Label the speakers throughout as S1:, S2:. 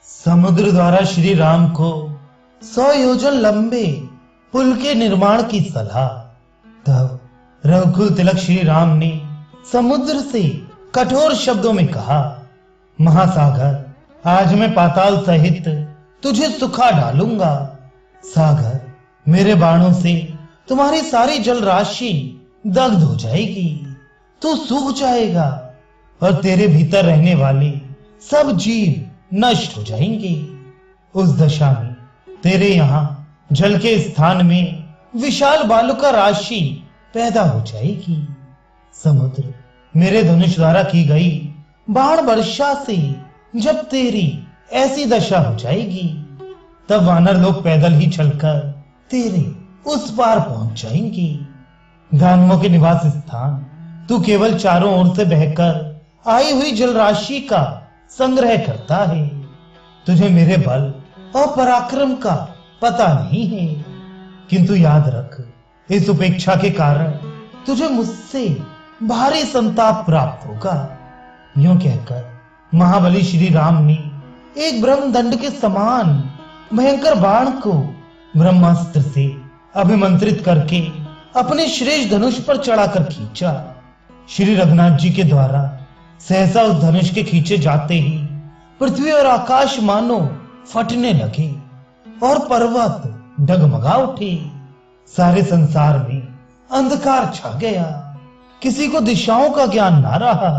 S1: समुद्र द्वारा श्री राम को 100 योजन लंबे पुल के निर्माण की सलाह। तब रघुकुल तिलक श्री राम ने समुद्र से कठोर शब्दों में कहा, महासागर, आज मैं पाताल सहित तुझे सुखा डालूंगा। सागर, मेरे बाणों से तुम्हारी सारी जल राशि दग्ध हो जाएगी, तू सूख जाएगा और तेरे भीतर रहने वाले सब जीव नष्ट हो जाएंगे। उस दशा में तेरे यहाँ जल के स्थान में विशाल बालुका राशि पैदा हो जाएगी। समुद्र, मेरे धनुष द्वारा की गई बाण वर्षा से जब तेरी ऐसी दशा हो जाएगी, तब वानर लोग पैदल ही चलकर तेरे उस पार पहुंच जाएंगे। दानवों के निवास स्थान तू केवल चारों ओर से बहकर आई हुई जल राशि का संग्रह करता है। तुझे मेरे बल और पराक्रम का पता नहीं है, किंतु याद रख, इस उपेक्षा के कारण तुझे मुझसे भारी संताप प्राप्त होगा। यूं कहकर महाबली श्री राम ने एक ब्रह्मदंड के समान भयंकर बाण को ब्रह्मास्त्र से अभिमंत्रित करके अपने श्रेष्ठ धनुष पर चढ़ाकर खींचा। श्री रघुनाथ जी के द्वारा सहसा उस धनुष के खींचे जाते ही पृथ्वी और आकाश मानो फटने लगे और पर्वत डगमगा उठे। सारे संसार में अंधकार छा गया, किसी को दिशाओं का ज्ञान ना रहा।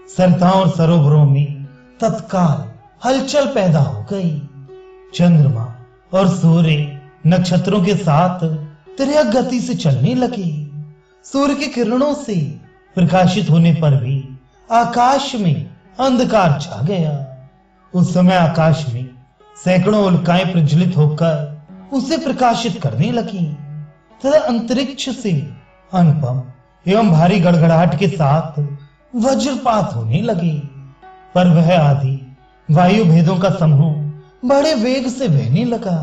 S1: सरिताओं और सरोवरों में तत्काल हलचल पैदा हो गई। चंद्रमा और सूर्य नक्षत्रों के साथ तिर्यक गति से चलने लगे। सूर्य की किरणों से प्रकाशित होने पर भी आकाश में अंधकार छा गया। उस समय आकाश में सैकड़ों उल्काएं प्रज्वलित होकर उसे प्रकाशित करने लगी तथा अंतरिक्ष से अनुपम एवं भारी गड़गड़ाहट के साथ वज्रपात होने लगे। पर वह आदि वायु भेदों का समूह बड़े वेग से बहने लगा।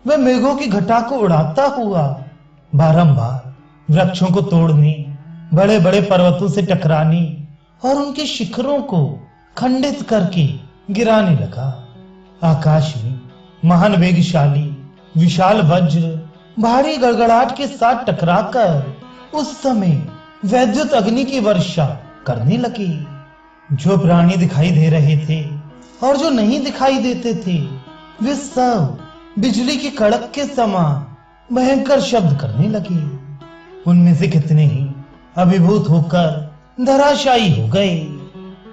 S1: वह मेघों की घटा को उड़ाता हुआ बारंबार वृक्षों को तोड़ने, बड़े बड़े पर्वतों से टकराने और उनके शिखरों को खंडित करके गिराने लगा। आकाश में महान वेगशाली विशाल वज्र भारी गड़गड़ाहट के साथ टकराकर उस समय वैद्युत अग्नि की वर्षा करने लगी। जो प्राणी दिखाई दे रहे थे और जो नहीं दिखाई देते थे, वे सब बिजली की कड़क के समान भयंकर शब्द करने लगे। उनमें से कितने ही अभिभूत होकर धराशायी हो गए,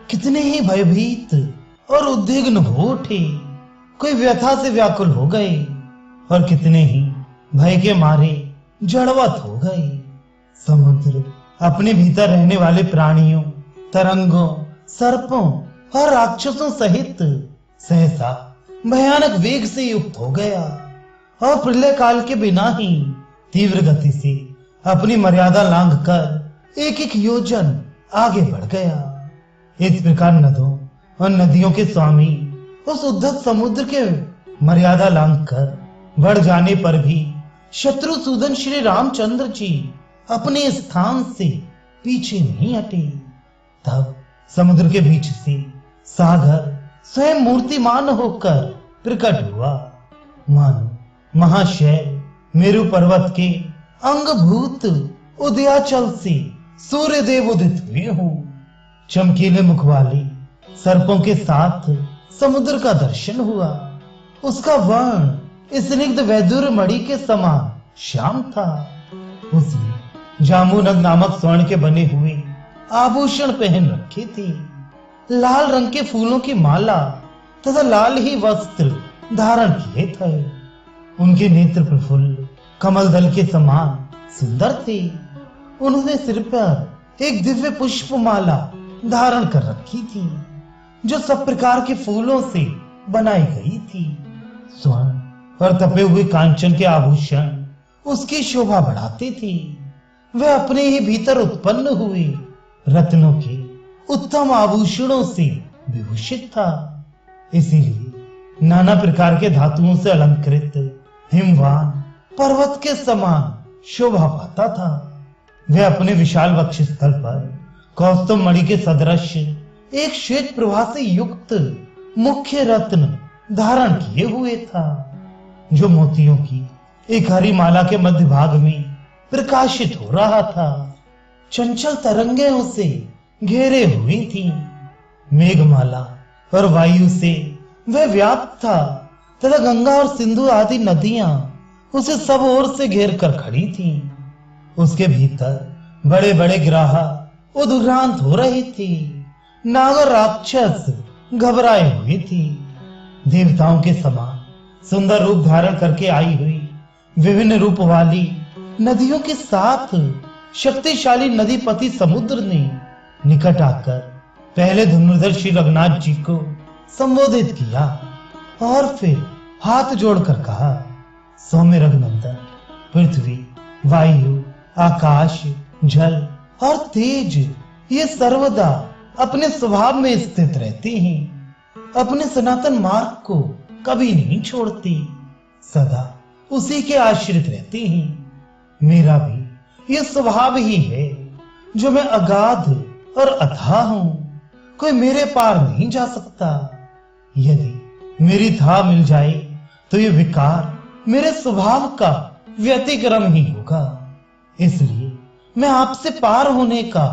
S1: कितने ही भयभीत और उद्विग्न हो उठे, कोई व्यथा से व्याकुल हो गए और कितने ही भय के मारे जड़वत हो गए। समुद्र अपने भीतर रहने वाले प्राणियों, तरंगों, सर्पों और राक्षसों सहित सहसा भयानक वेग से युक्त हो गया और प्रलय काल के बिना ही तीव्र गति से अपनी मर्यादा लांघकर एक एक योजन आगे बढ़ गया। इस प्रकार नदों और नदियों के स्वामी उस उद्धत समुद्र के मर्यादा लांघकर बढ़ जाने पर भी शत्रुसूदन श्री रामचंद्र जी अपने स्थान से पीछे नहीं हटे। तब समुद्र के बीच से सागर स्वयं मूर्तिमान होकर प्रकट हुआ। मानो महाशय मेरु पर्वत के अंगभूत उदयाचल से सूर्य देव उदित हुए हों। चमकीले मुख वाले सर्पों के साथ समुद्र का दर्शन हुआ। उसका वर्ण स्निग्ध वैदुर मणि के समान श्याम था। उसने जामुनग नामक स्वर्ण के बने हुए आभूषण पहन रखे थे। लाल रंग के फूलों की माला तथा लाल ही वस्त्र धारण किए थे। उनके नेत्र प्रफुल्ल कमल दल के समान सुंदर थे। उन्होंने सिर पर एक दिव्य पुष्प माला धारण कर रखी थी, जो सब प्रकार के फूलों से बनाई गई थी। स्वर्ण और तपे हुए कांचन के आभूषण उसकी शोभा बढ़ाते थे। वह अपने ही भीतर उत्पन्न हुए रत्नों के उत्तम आभूषणों से विभूषित था। इसीलिए नाना प्रकार के धातुओं से अलंकृत हिमवान पर्वत के समान शोभा पाता था। वह अपने विशाल वक्षस्थल पर कौस्तुभ मणि के सदृश एक श्वेत प्रभा से युक्त मुख्य रत्न धारण किए हुए था, जो मोतियों की एक हरी माला के मध्य भाग में प्रकाशित हो रहा था। चंचल तरंगे उसे घेरे हुई थी। मेघमाला और वायु से वह व्याप्त था तथा गंगा और सिंधु आदि नदियां उसे सब ओर से घेर कर खड़ी थीं। उसके भीतर बड़े बड़े ग्राह उद्भ्रांत हो रही थी। नाग और राक्षस घबराए हुए थी। देवताओं के समान सुंदर रूप धारण करके आई हुई विभिन्न रूप वाली नदियों के साथ शक्तिशाली नदीपति समुद्र ने निकट आकर पहले धनुर्धर श्री रघुनाथ जी को संबोधित किया और फिर हाथ जोड़कर कहा, सौम्य रघुनंदन, पृथ्वी, वायु, आकाश, जल और तेज ये सर्वदा अपने स्वभाव में स्थित रहती हैं, अपने सनातन मार्ग को कभी नहीं छोड़ती, सदा उसी के आश्रित रहती हैं। मेरा भी ये स्वभाव ही है, जो मैं अगाध और अथाह हूं, कोई मेरे पार नहीं जा सकता। यदि मेरी था मिल जाए तो ये विकार मेरे स्वभाव का व्यतिक्रम ही होगा। इसलिए मैं आपसे पार होने का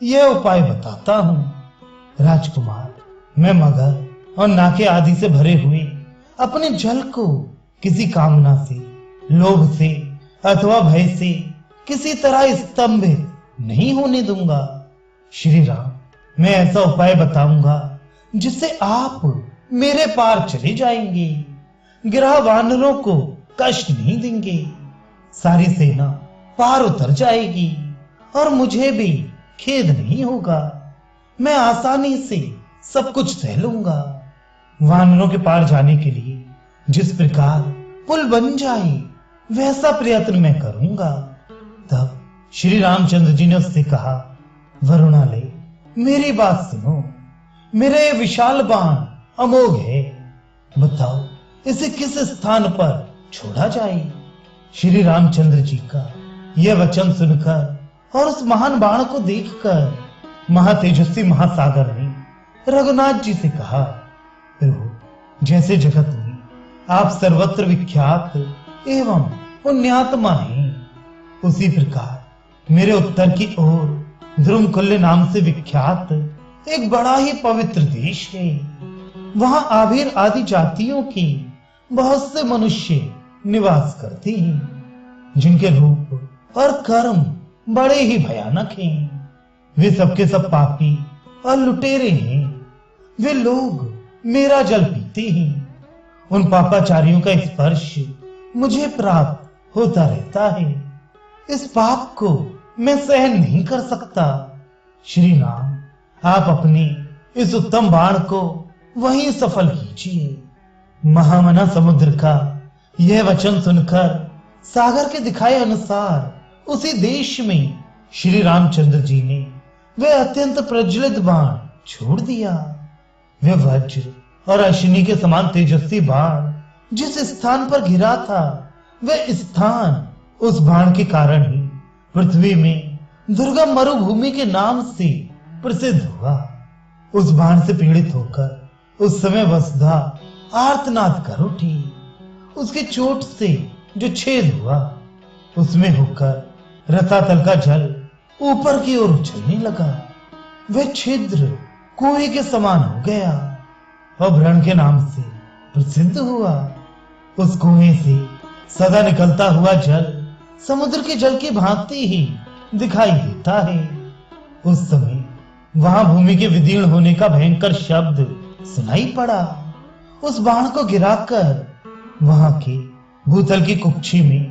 S1: यह उपाय बताता हूं। राजकुमार, मैं मगर और नाके आदि से भरे हुए अपने जल को किसी कामना से, लोभ से अथवा भय से किसी तरह स्तंभित नहीं होने दूंगा। श्री राम, मैं ऐसा उपाय बताऊंगा जिससे आप मेरे पार चले जाएंगे, गिरह वानरों को कष्ट नहीं देंगे, सारी सेना पार उतर जाएगी और मुझे भी खेद नहीं होगा। मैं आसानी से सब कुछ सह लूंगा। वानरों के पार जाने के लिए जिस प्रकार पुल बन जाए वैसा प्रयत्न मैं करूंगा। तब श्री रामचंद्र जी ने उससे कहा, वरुणालय, मेरी बात सुनो। मेरा ये विशाल बाण अमोघ है, बताओ इसे किस स्थान पर छोड़ा जाए। श्री रामचंद्र जी का यह वचन सुनकर और उस महान बाण को देखकर महातेजस्वी महासागर ने रघुनाथ जी से कहा, प्रभु, जैसे जगत में आप सर्वत्र विख्यात एवं पुण्यात्मा हैं, उसी प्रकार मेरे उत्तर की ओर ध्रुमकुल्य नाम से विख्यात एक बड़ा ही पवित्र देश है। वहां आभीर आदि जातियों की बहुत से मनुष्य निवास करते हैं, जिनके रूप और कर्म बड़े ही भयानक हैं। वे सबके सब पापी और लुटेरे हैं। वे लोग मेरा जल पीते हैं। उन पापाचारियों का स्पर्श मुझे प्राप्त होता रहता है। इस पाप को मैं सहन नहीं कर सकता। श्री राम, आप अपने इस उत्तम बाण को वहीं सफल कीजिए। महामना समुद्र का यह वचन सुनकर सागर के दिखाए अनुसार उसी देश में श्री रामचंद्र जी ने वह अत्यंत प्रज्वलित बाण छोड़ दिया। वह वज्र और अश्विनी के समान तेजस्वी बाण जिस स्थान पर घिरा था, वह स्थान उस बाण के कारण ही पृथ्वी में दुर्गम मरुभूमि के नाम से प्रसिद्ध हुआ। उस बाण से पीड़ित होकर उस समय वसुधा आर्तनाद कर उठी। उसकी चोट से जो छेद हुआ, उसमें होकर रसातल का जल ऊपर की ओर उछलने लगा। वह छिद्र कुएं के समान हो गया और व्रण के नाम से प्रसिद्ध हुआ। उस कुएं से सदा निकलता हुआ जल समुद्र के जल की भांति ही दिखाई देता है। उस समय वहां भूमि के विदीर्ण होने का भयंकर शब्द सुनाई पड़ा। उस बाण को गिराकर वहां के भूतल की कुक्षी में,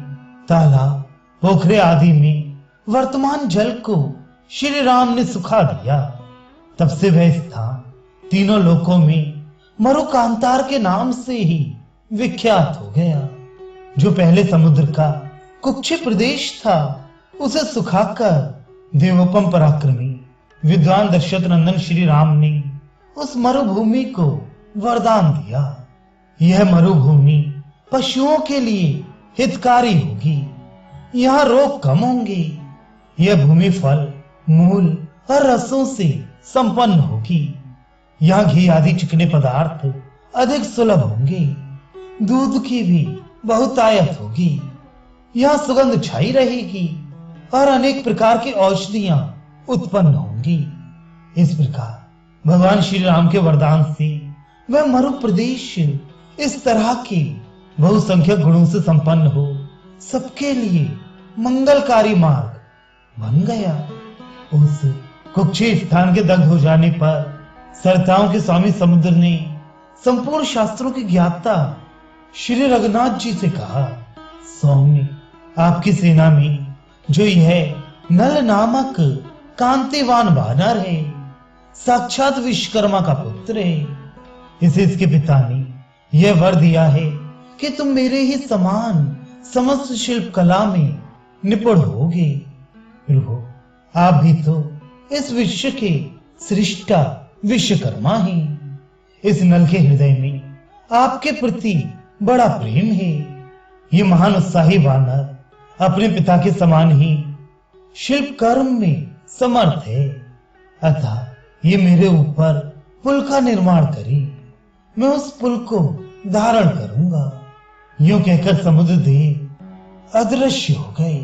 S1: तालाब, पोखरे आदि में वर्तमान जल को श्री राम ने सुखा दिया। तब से वह स्थान तीनों लोकों में मरुकांतार के नाम से ही विख्यात हो गया। जो पहले समुद्र का कुक्षी प्रदेश था, उसे सुखाकर देवोपम पराक्रमी विद्वान दशरथ नंदन श्री राम ने उस मरुभूमि को वरदान दिया। यह मरुभूमि पशुओं के लिए हितकारी होगी। यहाँ रोग कम होंगे। यह भूमि फल, मूल और रसों से संपन्न होगी। यहाँ घी आदि चिकने पदार्थ अधिक सुलभ होंगे, दूध की भी बहुतायत होगी, यहाँ सुगंध छाई रहेगी और अनेक प्रकार की औषधियां उत्पन्न होंगी। इस प्रकार भगवान श्री राम के वरदान से वह मरु प्रदेश इस तरह के बहुसंख्यक गुणों से संपन्न हो सबके लिए मंगलकारी मार्ग बन गया। उस कुक्षी स्थान के दग्ध हो जाने पर सरताओं के स्वामी समुद्र ने संपूर्ण शास्त्रों की ज्ञाता श्री रघुनाथ जी से कहा, स्वामी, आपकी सेना में जो यह नल नामक कांतिवान वानर है, साक्षात विश्वकर्मा का पुत्र है। इसे इसके पिता ने यह वर दिया है कि तुम मेरे ही समान समस्त शिल्प कला में निपुण होगे। प्रभु, आप भी तो इस विश्व के सृष्टा विश्वकर्मा हैं। इस नल के हृदय में आपके प्रति बड़ा प्रेम है। ये महान उत्साही वानर अपने पिता के समान ही शिल्प कर्म में समर्थ है, अतः ये मेरे ऊपर पुल का निर्माण करे, मैं उस पुल को धारण करूंगा। यूं कहकर समुद्र देव अदृश्य हो गए।